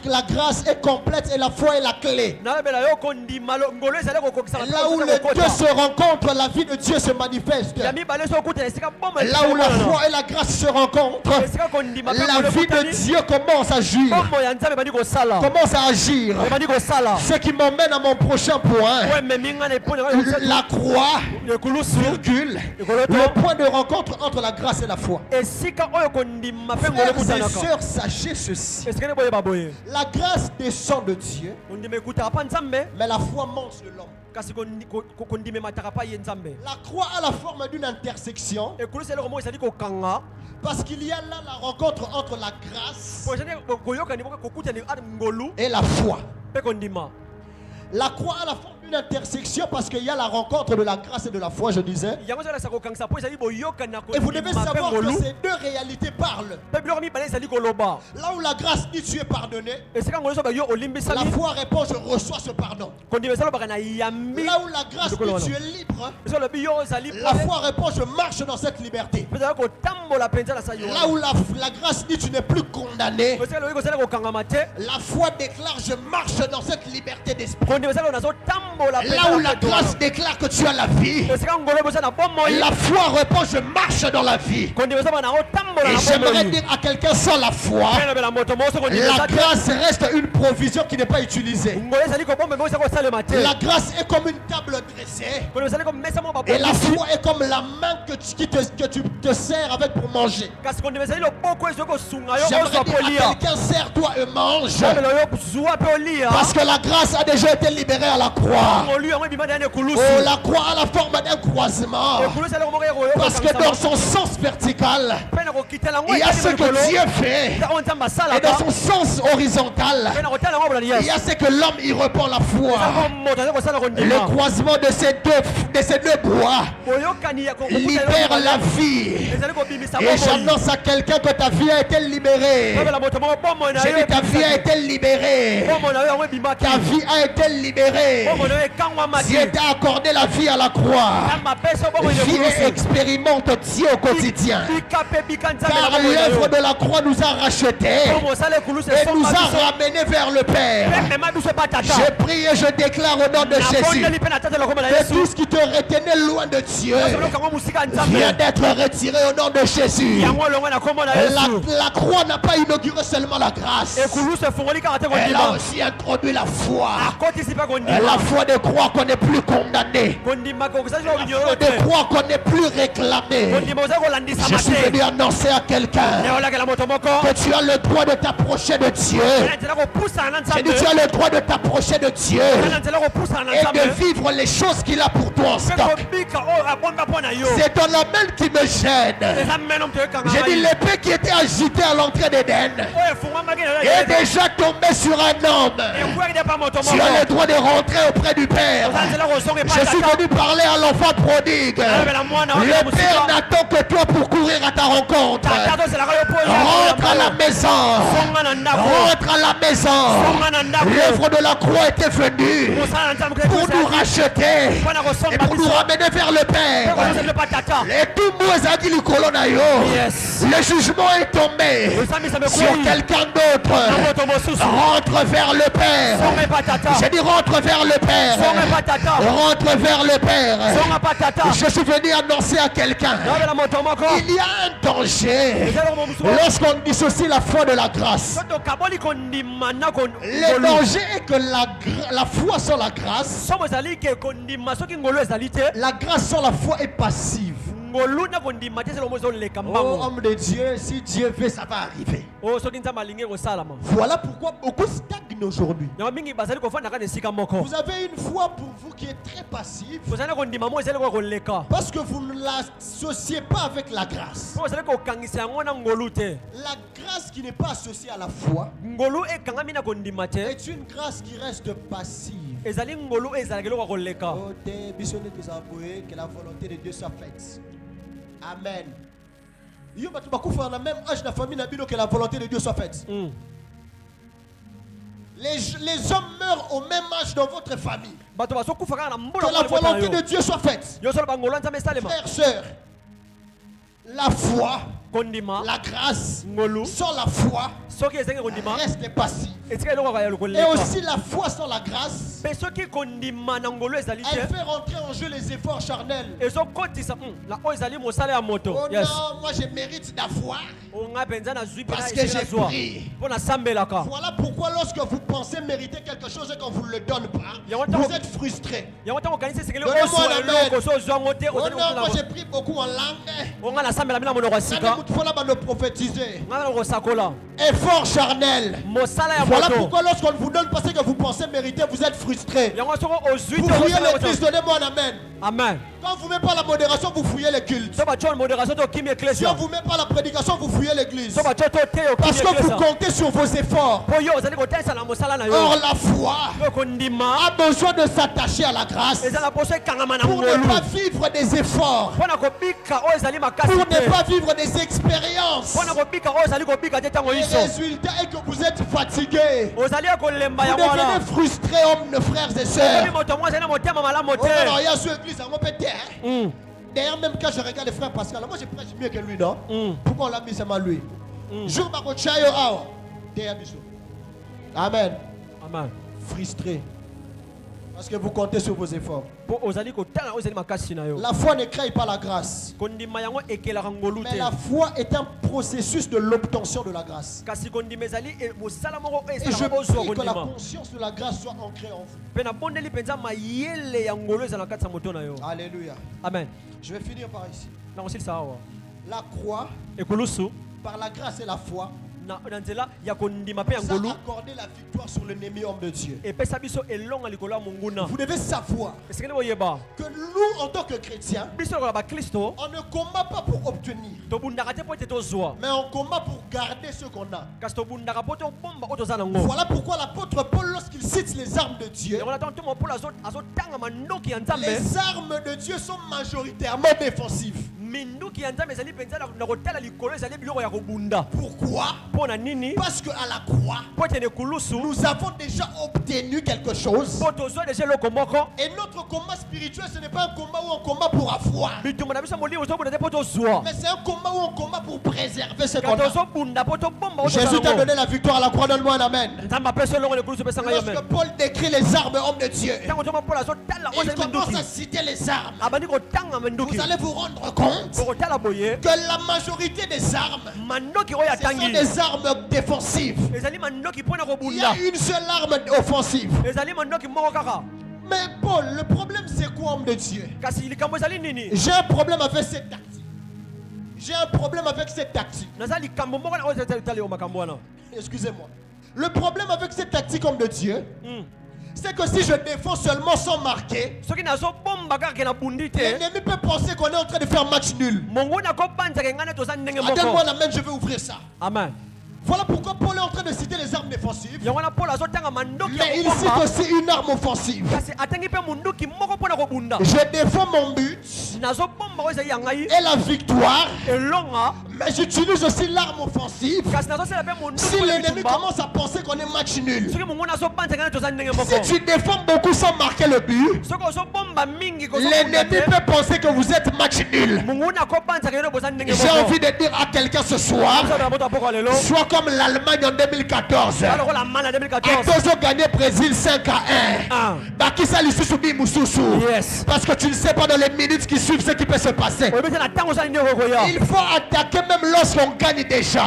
la grâce est complète et la foi est la clé. Nabela yo kondima ngolo ezali kokokisa Là où les deux se rencontrent, la vie de Dieu se manifeste. ya mibale so okuta esika bomba. Là où la foi et la grâce se rencontrent, esika kondima pe la ngolo vie de ekutani. Dieu commence à agir. Bombo ya nzambe bandi kosala. Commence à agir. Bandi kosala. Ce qui m'emmène à mon prochain point. O ememi nga na epone La croix, ekulusu. virgule, le point de rencontre entre la grâce et la foi. Esika oyo kondima pe ngolo Frères et ekutanaka. sœurs, sachez ceci. Esika ne boye baboye. La grâce descend de Dieu, Kondima ekutaka pa nzambe. mais la foi monte de l'homme. Kasi kondima emataka pa ye nzambe. La croix a la forme d'une intersection ekulusu eloko moko ezali kokanga. parce qu'il y a là la rencontre entre la grâce Po ezali koyokani moko kokutani ata ngolu et la foi. pe kondima. La croix a la forme d'une intersection parce qu'il y a la rencontre de la grâce et de la foi, je disais. Yango ezalaka kokangisa po ezali boyokani na Et vous devez kondima pe savoir que ngolu. ces deux réalités parlent. Pe biloko mibale ezali koloba. Là où la grâce dit tu es pardonné, Esika ngolu so bayo la olimbisami. foi répond je reçois ce pardon. Kondima esalobaka na yambi. Là où la grâce dit tu es libre, Ezo lobi yo ezali la foi répond je marche dans cette liberté. pe ezali kotambola penza na sa yo. Là où la grâce dit tu n'es plus condamné, Esika lobi kozala kokangama te. la foi déclare je marche dans cette liberté d'esprit. Kondima ezali nazo tambola penza. Là où la grâce déclare que tu as la vie, esika ngolo boza na bomoi. la foi répond je marche dans la vie. Kondima ezaba na otambola Et na j'aimerais bomoi. dire à quelqu'un sans la foi, Bela moto mo so kondima la ezali. grâce reste une provision qui n'est pas utilisée. Ngolo ezali ko bombe mo ezali kosalema te. La grâce est comme une table dressée. Kondima ezali ko mesa mo Et la baboko. foi est comme la main que tu te sers avec pour manger. Kasi kondima ezali loboko ezali kosunga yo J'aimerais ozwa dire à polia. quelqu'un sers-toi et mange. Bela yo zwa pe olia. Parce que la grâce a déjà été libérée à la croix. Ngolo yango bima ndani ekulusu. Oh, la croix a la forme d'un croisement. Ekulusu ezali ko moko yo. Parce que dans son sens vertical, pe na kokitela ngo il y a ce que Dieu fait. on nzamba Et sala dans ka. son sens horizontal, Pe na kotala ngo bola il y yes. a ce que l'homme y repend la foi. Moto ezali kosala Le kondima. croisement de ces deux bois Boyokani ya libère la vie. ezali kobimisa Et bomoi. j'annonce à quelqu'un que ta vie a été libérée. Bela moto mo bomoi na J'ai yo. dit ta vie a été libérée. Bomoi na yo yango ebimaki. Ta vie a été libérée. Bomoi na yo ekangwamaki. Dieu t'a accordé la vie à la croix. Nzamba apesa bomoi na Vie et ekulusu. expérimente Dieu au quotidien. Bika pe bika nzambe na Car bomoi na yo. l'œuvre de la croix nous a rachetés Bomoi osala ekulusu et nous esomba biso. a ramenés vers le Père. Pe mema biso pa tata. Je prie et je déclare au nom de Jésus Nabondeli pe na tata lokoma na que Yesu. tout ce qui te retenait loin de Dieu Ozokango musika nzambe. vient d'être retiré au nom de Jésus. Yango longa na kombo na Yesu. La croix n'a pas inauguré seulement la grâce. Ekulusu efungoli kaka te Elle a kondima. aussi introduit la foi. Akotisi pe kondima. La foi de croire qu'on n'est plus condamné, de croire qu'on n'est plus réclamé. Je suis venu annoncer à quelqu'un que tu as le droit de t'approcher de Dieu. J'ai dit, tu as le droit de t'approcher de Dieu et de vivre les choses qu'il a pour toi en stock. C'est ton label qui me gêne. J'ai dit, l'épée qui était agitée à l'entrée d'Éden est déjà tombée sur un homme. Tu as le droit de rentrer auprès du Père. Je suis venu parler à l'enfant prodigue. Le Père n'attend que toi pour courir à ta rencontre. Rentre à la maison. Rentre à la maison. L'œuvre de la croix était venue pour nous racheter et pour nous ramener vers le Père. Et tout le monde a dit le colon. Le jugement est tombé sur quelqu'un d'autre. Rentre vers le Père. J'ai dit rentre vers le Père. Rentre vers le Père. Je suis venu annoncer à quelqu'un. Il y a un danger lorsqu'on dissocie la foi de la grâce. Le danger est que la foi sans la grâce, la grâce sans la foi est passive. Oh homme de Dieu, si Dieu veut, ça va arriver. Voilà pourquoi beaucoup stagnent aujourd'hui. Vous avez une foi pour vous qui est très passive parce que vous ne l'associez pas avec la grâce. La grâce qui n'est pas associée à la foi est une grâce qui reste passive. Que la volonté de Dieu soit faite. Amen. Il y a dans même âge de la famille que la volonté de Dieu soit faite. Les hommes meurent au même âge dans votre famille. Que la volonté de Dieu soit faite. Frères, sœurs, la foi, la grâce, sans la foi, reste passive. Et aussi la foi sans la grâce, elle fait rentrer en jeu les efforts charnels. Oh non, moi je mérite d'avoir parce que j'ai pris. Voilà pourquoi lorsque vous pensez mériter quelque chose et qu'on ne vous le donne pas, vous êtes frustré. Donnez-moi la main. Oh non, moi j'ai pris beaucoup en langue. Prophétiser. Effort charnel. Voilà pourquoi lorsqu'on vous donne parce que vous pensez mériter, vous êtes frustré. Vous fouillez l'église, donnez-moi un amen. Amen. Quand vous ne mettez pas la modération, vous fouillez les cultes. Si on ne vous met pas la prédication, vous fouillez l'église. Parce que vous comptez sur vos efforts. Or la foi a besoin de s'attacher à la grâce pour ne pas vivre des efforts, pour ne pas vivre des expériences. Le résultat est que vous êtes fatigué. Vous devenez frustré, hommes, frères et sœurs. Il y a sur l'église, on peut dire. D'ailleurs, même quand je regarde le frère Pascal, moi je prêche mieux que lui, non? Pourquoi on l'a mis seulement lui? Jour Barochayo Awa. Amen. Amen. Frustré. Parce que vous comptez sur vos efforts. La foi ne crée pas la grâce. Mais la foi est un processus de l'obtention de la grâce. Et je prie que la conscience de la grâce soit ancrée en vous. Alléluia. Amen. Je vais finir par ici. La croix, par la grâce et la foi, nous a accordé la victoire sur l'ennemi homme de Dieu. Vous devez savoir que nous, en tant que chrétiens, on ne combat pas pour obtenir, mais on combat pour garder ce qu'on a. Voilà pourquoi l'apôtre Paul, lorsqu'il cite les armes de Dieu, les armes de Dieu sont majoritairement défensives. Pourquoi? Parce qu'à la croix, nous avons déjà obtenu quelque chose. Et notre combat spirituel, ce n'est pas un combat où on combat pour avoir, mais c'est un combat où on combat pour préserver ce qu'on a. Jésus t'a donné la victoire à la croix, donne-moi un amen. Lorsque Paul décrit les armes hommes de Dieu, il commence à citer les armes. Vous allez vous rendre compte que la majorité des armes, ce sont des armes défensives. Il y a une seule arme offensive. Mais Paul, le problème c'est quoi, homme de Dieu? J'ai un problème avec cette tactique. J'ai un problème avec cette tactique. Excusez-moi. Le problème avec cette tactique, homme de Dieu, c'est que si je défends seulement sans marquer, l'ennemi peut penser qu'on est en train de faire match nul. Attends-moi la main, je vais ouvrir ça. Amen. Voilà pourquoi Paul est en train de citer les armes défensives. Mais il cite aussi une arme offensive. Je défends mon but et la victoire, mais j'utilise aussi l'arme offensive. Si l'ennemi commence à penser qu'on est match nul, si tu défends beaucoup sans marquer le but, l'ennemi peut penser que vous êtes match nul. J'ai envie de dire à quelqu'un ce soir, soit comme l'Allemagne en 2014. Ils ont gagné Brésil 5-1. Yes. Parce que tu ne sais pas dans les minutes qui suivent ce qui peut se passer. Il faut attaquer même lorsqu'on gagne déjà.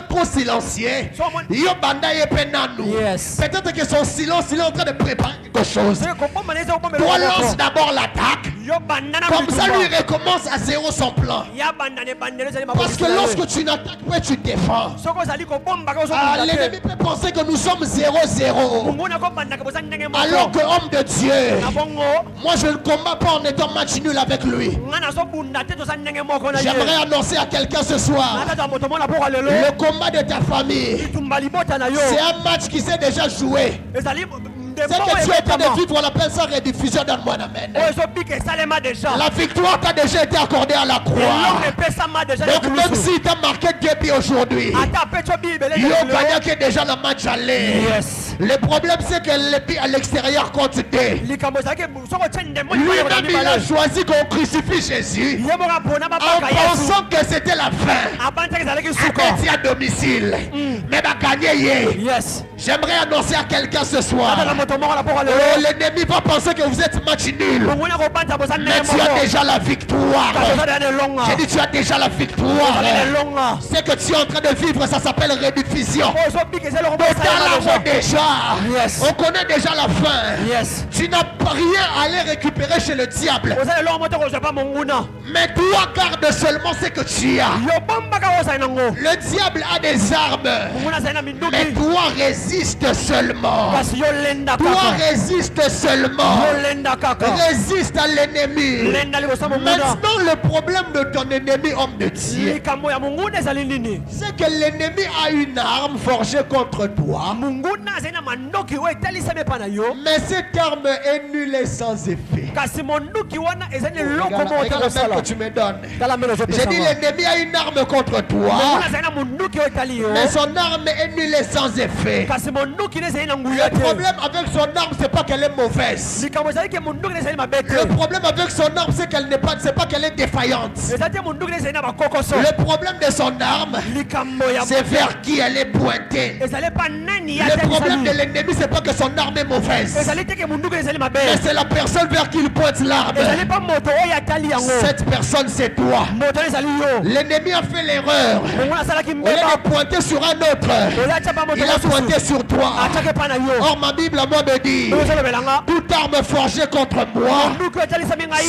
Trop silencieux. Yes. Peut-être que son silence, il est en train de préparer quelque chose. Toi, lance d'abord l'attaque. Comme ça, lui recommence à zéro son plan. Parce que lorsque tu n'attaques pas, tu défends. L'ennemi peut penser que nous sommes 0-0. Alors que homme de Dieu, moi je ne combats pas en étant match nul avec lui. J'aimerais annoncer à quelqu'un ce soir, le combat de ta famille, c'est un match qui s'est déjà joué. C'est que tu es en train de vivre, on appelle ça rediffusion dans le monde. Amen. La victoire t'a déjà été accordée à la croix. Donc même si tu as marqué 2 buts aujourd'hui, il a gagné que déjà le match allait. Yes. Le problème c'est que les buts à l'extérieur comptent 2. Lui-même il a choisi qu'on crucifie Jésus en pensant que c'était la fin. Attaqué à domicile. Mais va gagner. Yes. J'aimerais annoncer à quelqu'un ce soir. L'ennemi va penser que vous êtes match nul. Mais tu as déjà la victoire. J'ai dit tu as déjà la victoire. Ce que tu es en train de vivre, ça s'appelle rediffusion. Déjà. Yes. On connaît déjà la fin. Yes. Tu n'as rien à aller récupérer chez le diable. Mais toi garde seulement ce que tu as. Le diable a des armes. Mais toi résiste seulement. Toi résiste seulement. Résiste à l'ennemi. Maintenant le problème de ton ennemi, homme de Dieu, c'est que l'ennemi a une arme forgée contre toi. Mais cette arme est nulle et sans effet. Regarde la main que tu me donnes. J'ai dit l'ennemi a une arme contre toi. Mais son arme est nulle et sans effet. Le problème avec son arme, c'est pas qu'elle est mauvaise. Le problème avec son arme, c'est qu'elle n'est pas, c'est pas qu'elle est défaillante. Le problème de son arme, c'est vers qui elle est pointée. Le problème de l'ennemi, c'est pas que son arme est mauvaise, mais c'est la personne vers qui il pointe l'arme. Cette personne, c'est toi. L'ennemi a fait l'erreur. Au lieu de pointer sur un autre, il a pointé sur toi. Or ma Bible à moi me dit, toute arme forgée contre moi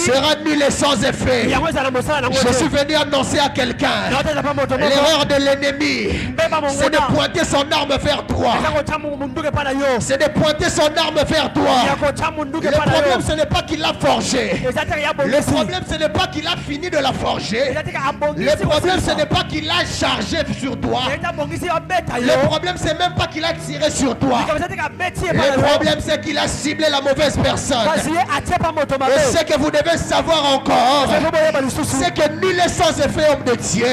sera nulle et sans effet. Je suis venu annoncer à quelqu'un, l'erreur de l'ennemi, c'est de pointer son arme vers toi. C'est de pointer son arme vers toi. Le problème, ce n'est pas qu'il l'a forgé. Le problème, ce n'est pas qu'il a fini de la forger. Le problème, ce n'est pas qu'il a chargé sur toi. Le problème, c'est même pas qu'il a tiré sur toi. Le problème, c'est qu'il a ciblé la mauvaise personne. Et ce que vous devez savoir encore, c'est que nul est sans effet, homme de Dieu.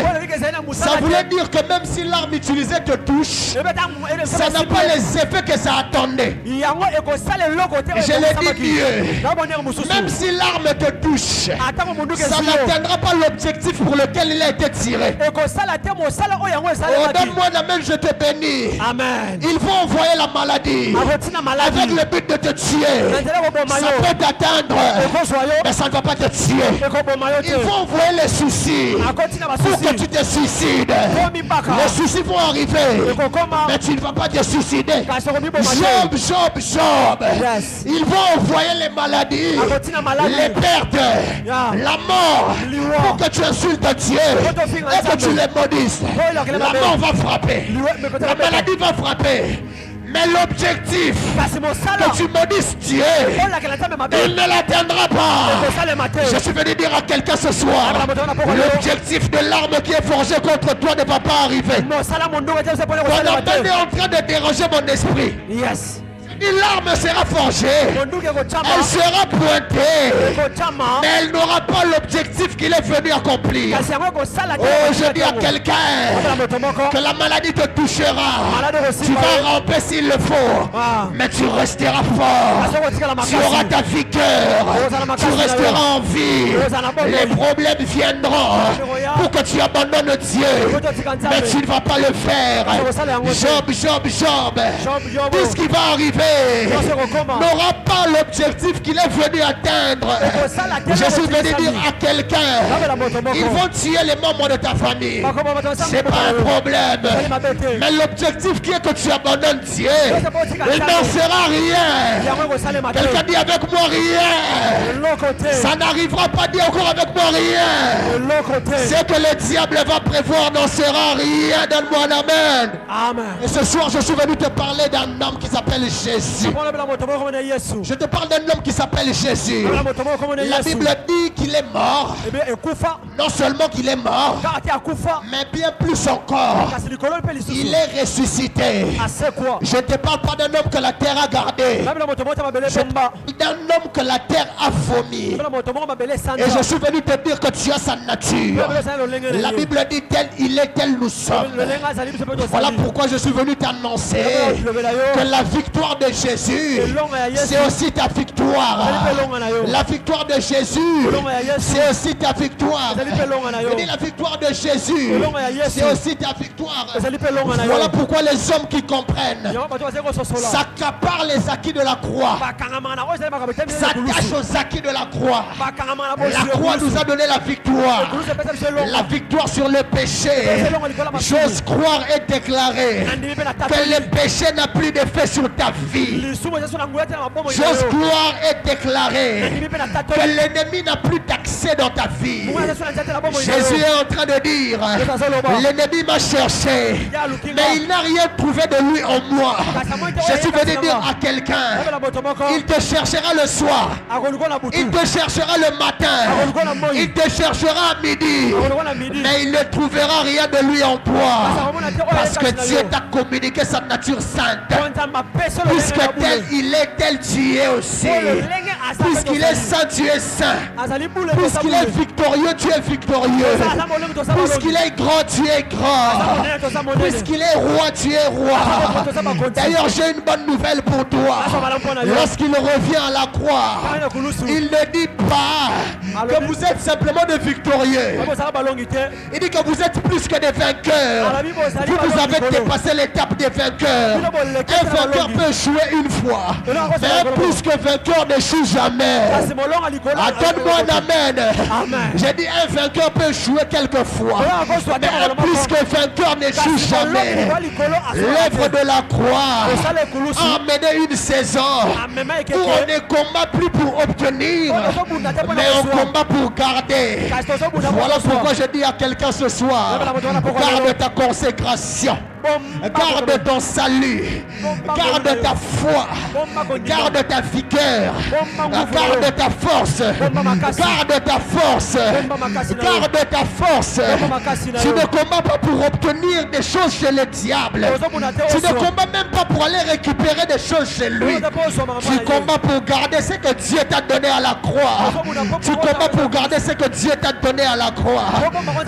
Ça voulait dire que même si l'arme utilisée te touche, ça n'a pas les effets que ça attendait. Je l'ai dit mieux. Même si l'arme te touche, ça n'atteindra pas l'objectif pour lequel il a été tiré. Oh, donne-moi la main, je te bénis. Amen. Ils vont envoyer la maladie avec le but de te tuer. Ça peut t'atteindre, mais ça ne va pas te tuer. Ils vont envoyer les soucis pour que tu te suicides. Les soucis vont arriver, mais tu ne vas pas te suicider. Job. Ils vont envoyer les maladies, les pertes, la mort, pour que tu insultes Dieu et que tu les maudisses. La mort va frapper, la maladie va frapper. Mais l'objectif que tu maudisses Dieu, il ne l'atteindra pas. Je suis venu dire à quelqu'un ce soir, l'objectif de l'arme qui est forgée contre toi ne va pas arriver. Ton appel est en train de déranger mon esprit. Yes. Une larme sera forgée, elle sera pointée, mais elle n'aura pas l'objectif qu'il est venu accomplir. Oh, je dis à quelqu'un que la maladie te touchera, tu vas ramper s'il le faut, mais tu resteras fort, tu auras ta vigueur, tu resteras en vie. Les problèmes viendront pour que tu abandonnes Dieu, mais tu ne vas pas le faire. Job, tout ce qui va arriver n'aura pas l'objectif qu'il est venu atteindre. Je suis venu dire à quelqu'un, ils vont tuer les membres de ta famille, c'est pas un problème, mais l'objectif qui est que tu abandonnes Dieu, il n'en sera rien. Quelqu'un dit avec moi rien, ça n'arrivera pas. Dit encore avec moi rien. Ce que le diable va prévoir n'en sera rien. Donne-moi un amen. Et ce soir je suis venu te parler d'un homme qui s'appelle Jésus. Je te parle d'un homme qui s'appelle Jésus. La Bible dit qu'il est mort. Non seulement qu'il est mort, mais bien plus encore, il est ressuscité. Je ne te parle pas d'un homme que la terre a gardé. Je te parle d'un homme que la terre a vomi. Et je suis venu te dire que tu as sa nature. La Bible dit tel il est, tel nous sommes. Voilà pourquoi je suis venu t'annoncer que la victoire de Jésus, c'est aussi ta victoire. La victoire de Jésus, c'est aussi ta victoire. Je dis la victoire de Jésus, c'est aussi ta victoire. Voilà pourquoi les hommes qui comprennent s'accaparent les acquis de la croix, s'attachent aux acquis de la croix. La croix nous a donné la victoire. La victoire sur le péché. J'ose croire et déclarer que le péché n'a plus d'effet sur ta vie. J'ose croire et déclarer que l'ennemi n'a plus d'accès dans ta vie. Jésus est en train de dire, l'ennemi m'a cherché, mais il n'a rien trouvé de lui en moi. Je suis venu dire à quelqu'un, il te cherchera le soir, il te cherchera le matin, il te cherchera à midi, mais il ne trouvera rien de lui en toi, parce que Dieu t'a communiqué sa nature sainte. Puisque tel il est, tel tu es aussi. Puisqu'il est saint, tu es saint. Puisqu'il est victorieux, tu es victorieux. Puisqu'il est grand, tu es grand. Puisqu'il est roi, tu es roi. D'ailleurs, j'ai une bonne nouvelle pour toi. Lorsqu'il revient à la croix, il ne dit pas que vous êtes simplement des victorieux. Il dit que vous êtes plus que des vainqueurs. Vous avez dépassé l'étape des vainqueurs. Un vainqueur peut échouer une fois, mais un plus que vainqueur n'échoue jamais. Donne-moi un amen. J'ai dit un vainqueur peut échouer quelquefois, mais un plus que vainqueur n'échoue jamais. L'œuvre de la croix a amené une saison où on ne combat plus pour obtenir, mais on combat pour garder. Voilà pourquoi je dis à quelqu'un ce soir, garde ta consécration, garde ton salut, garde ta foi, garde ta vigueur, garde ta force, garde ta force, garde ta force. Tu ne combats pas pour obtenir des choses chez le diable. Tu ne combats même pas pour aller récupérer des choses chez lui. Tu combats pour garder ce que Dieu t'a donné à la croix. Tu combats pour garder ce que Dieu t'a donné à la croix.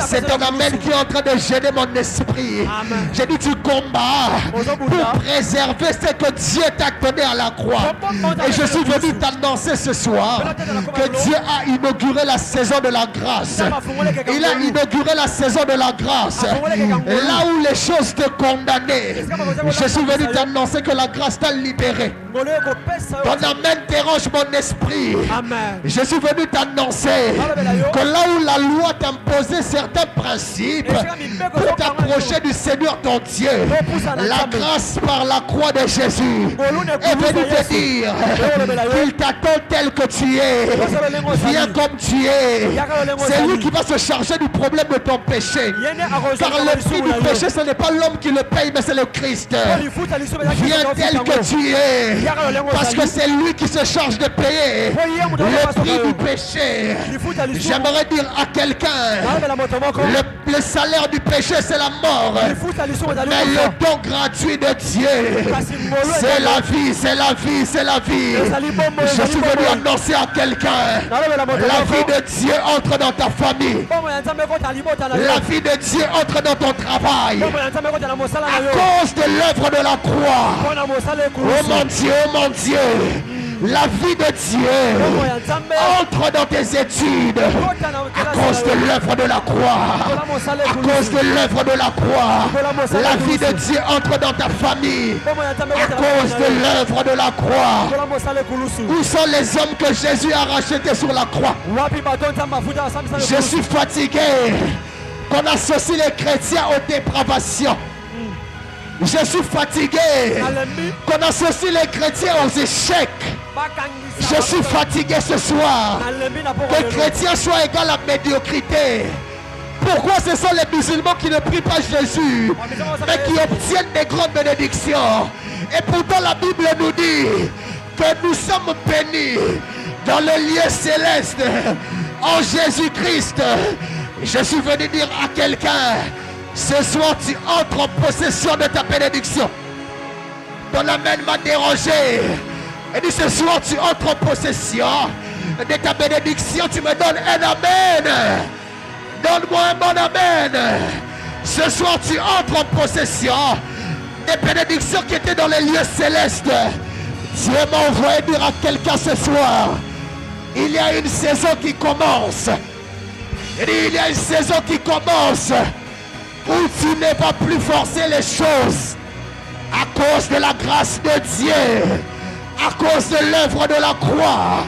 C'est ton amen qui est en train de gêner mon esprit. J'ai dit tu combats pour préserver ce que Dieu t'a donné à la croix. Et je suis venu t'annoncer ce soir que Dieu a inauguré la saison de la grâce. Il a inauguré la saison de la grâce. Là où les choses te condamnaient, je suis venu t'annoncer que la grâce t'a libéré. Ton amen dérange mon esprit. Je suis venu t'annoncer que là où la loi t'imposait certains principes pour t'approcher du Seigneur ton Dieu, la grâce par la croix de Jésus est venue te dire qu'il t'attend tel que tu es. Viens comme tu es. C'est lui qui va se charger du problème de ton péché. Car le prix du péché, ce n'est pas l'homme qui le paye, mais c'est le Christ. Viens tel que tu es. Parce que c'est lui qui se charge de payer le prix du péché. J'aimerais dire à quelqu'un, le salaire du péché c'est la mort. Mais le don gratuit de Dieu, c'est la vie, c'est la vie, c'est la vie. Je suis venu annoncer à quelqu'un, la vie de Dieu entre dans ta famille. La vie de Dieu entre dans ton travail. À cause de l'œuvre de la croix. Oh mon Dieu, oh mon Dieu. La vie de Dieu entre dans tes études à cause de l'œuvre de la croix. À cause de l'œuvre de la croix. La vie de Dieu entre dans ta famille à cause de l'œuvre de la croix. Où sont les hommes que Jésus a rachetés sur la croix? Je suis fatigué qu'on associe les chrétiens aux dépravations. Je suis fatigué qu'on associe les chrétiens aux échecs. Je suis fatigué ce soir que les chrétiens soient égal à médiocrité. Pourquoi ce sont les musulmans qui ne prient pas Jésus, mais qui obtiennent des grandes bénédictions? Et pourtant la Bible nous dit que nous sommes bénis dans le lieu céleste en Jésus-Christ. Je suis venu dire à quelqu'un, ce soir tu entres en possession de ta bénédiction. Ton amen m'a dérangé. Et dit ce soir tu entres en possession de ta bénédiction. Tu me donnes un amen. Donne-moi un bon amen. Ce soir tu entres en possession des bénédictions qui étaient dans les lieux célestes. Dieu m'a envoyé dire à quelqu'un ce soir, il y a une saison qui commence. Il y a une saison qui commence où tu ne vas plus forcer les choses à cause de la grâce de Dieu, à cause de l'œuvre de la croix.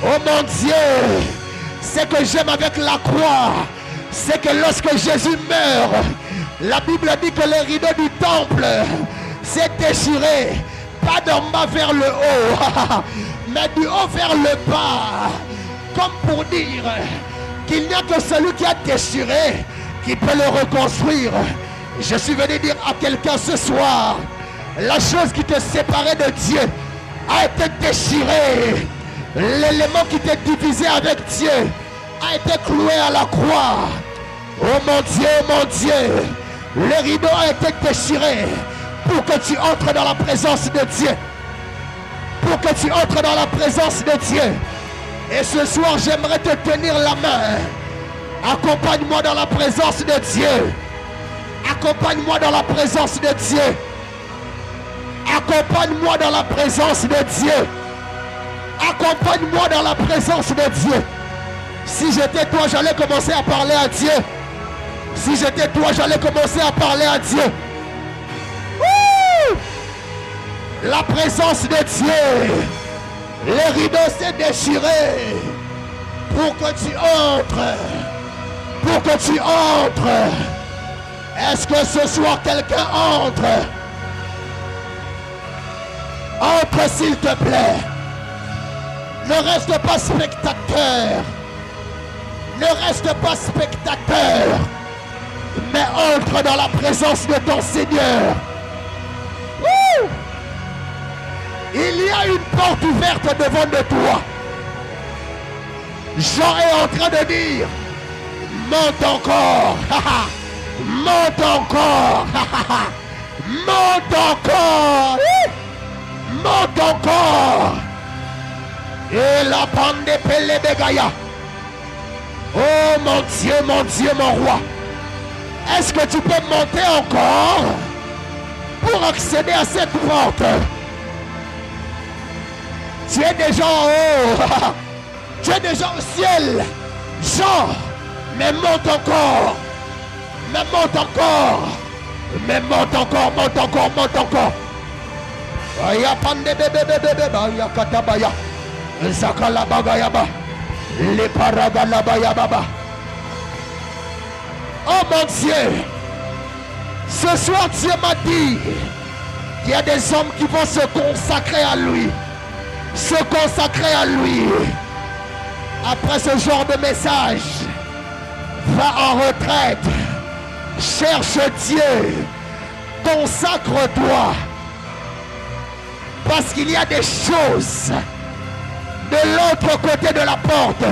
Oh mon Dieu, ce que j'aime avec la croix, c'est que lorsque Jésus meurt, la Bible dit que les rideaux du temple s'est déchiré, pas d'en bas vers le haut, mais du haut vers le bas, comme pour dire qu'il n'y a que celui qui a déchiré qui peut le reconstruire. Je suis venu dire à quelqu'un ce soir, la chose qui te séparait de Dieu a été déchirée. L'élément qui t'est divisé avec Dieu a été cloué à la croix. Oh mon Dieu, le rideau a été déchiré pour que tu entres dans la présence de Dieu. Pour que tu entres dans la présence de Dieu. Et ce soir, j'aimerais te tenir la main. Accompagne-moi dans la présence de Dieu. Accompagne-moi dans la présence de Dieu. Accompagne-moi dans la présence de Dieu. Accompagne-moi dans la présence de Dieu. Si j'étais toi, j'allais commencer à parler à Dieu. Si j'étais toi, j'allais commencer à parler à Dieu. Ouh! La présence de Dieu. Les rideaux s'est déchiré pour que tu entres. Pour que tu entres. Est-ce que ce soir quelqu'un entre? Entre s'il te plaît. Ne reste pas spectateur. Ne reste pas spectateur. Mais entre dans la présence de ton Seigneur. Wouh! Il y a une porte ouverte devant de toi. Jean est en train de dire, monte encore. Monte encore. Monte encore. Monte encore. Et la bande de Pelé de Gaïa. Oh mon Dieu, mon roi. Est-ce que tu peux monter encore? pour accéder à cette porte. Tu es déjà en haut. Tu es déjà au ciel. Jean, mais monte encore. Mais monte encore. Mais monte encore, monte encore, monte encore. Aya pande bebe bebe baya katabaya. Zakala bagayaba. Les paragalabaya baba. Oh mon Dieu. Ce soir Dieu m'a dit qu'il y a des hommes qui vont se consacrer à lui. Se consacrer à lui. Après ce genre de message, va en retraite. Cherche Dieu. Consacre-toi. Parce qu'il y a des choses de l'autre côté de la porte.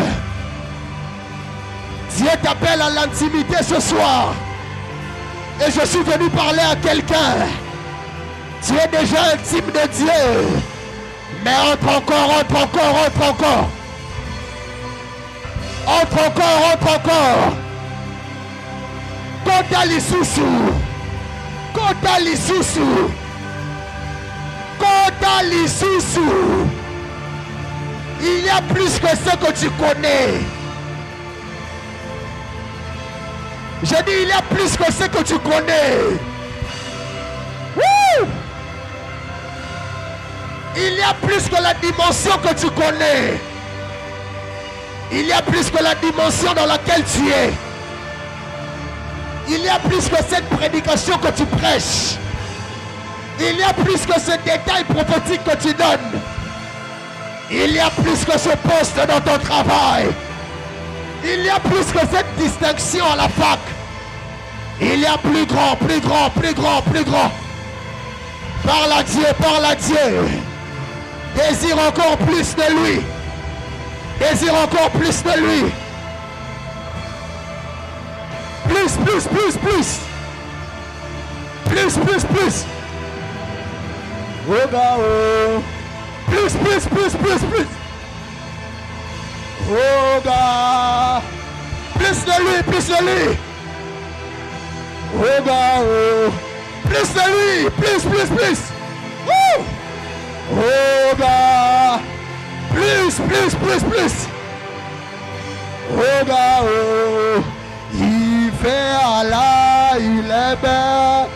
Dieu t'appelle à l'intimité ce soir. Et je suis venu parler à quelqu'un. Tu es déjà intime de Dieu. Mais entre encore, entre encore, entre encore. Entre encore, entre encore. Kota lisusu. Kota lisusu. Kota lisusu. Il y a plus que ce que tu connais. J'ai dit, il y a plus que ce que tu connais. Woo! Il y a plus que la dimension que tu connais. Il y a plus que la dimension dans laquelle tu es. Il y a plus que cette prédication que tu prêches. Il y a plus que ce détail prophétique que tu donnes. Il y a plus que ce poste dans ton travail. Il y a plus que cette distinction à la fac. Il y a plus grand, plus grand, plus grand, plus grand. Parle à Dieu, parle à Dieu. Désire encore plus de lui. Désire encore plus de lui. Plus, plus, plus, plus. Plus, plus, plus. Oh, plus, plus, plus, plus, plus. Oh, God. Plus de lui, plus de lui. Oh, God. Plus de lui, plus, plus, plus. Oh, oh, God. Plus, plus, plus, plus. Oh, God. Il fait Allah, il est belle.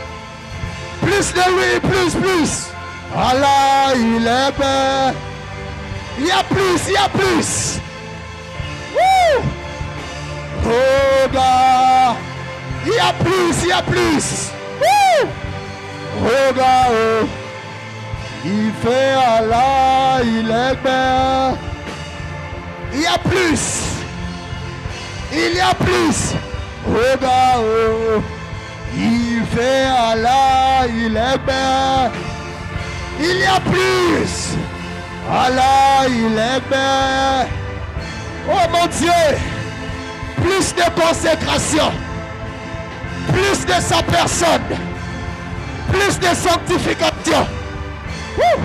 Plus de lui, plus, plus. Allah, il est belle. Il y a plus, il y a plus. Woo! Oh, God. Il y a plus, il y a plus. Woo! Oh, God. Il fait Allah, il est belle. Il y a plus. Il y a plus. Oh, God. Il fait Allah, il est belle. Il y a plus. Allah, il est belle. Oh mon Dieu. Plus de consécration. Plus de sa personne. Plus de sanctification. Woo!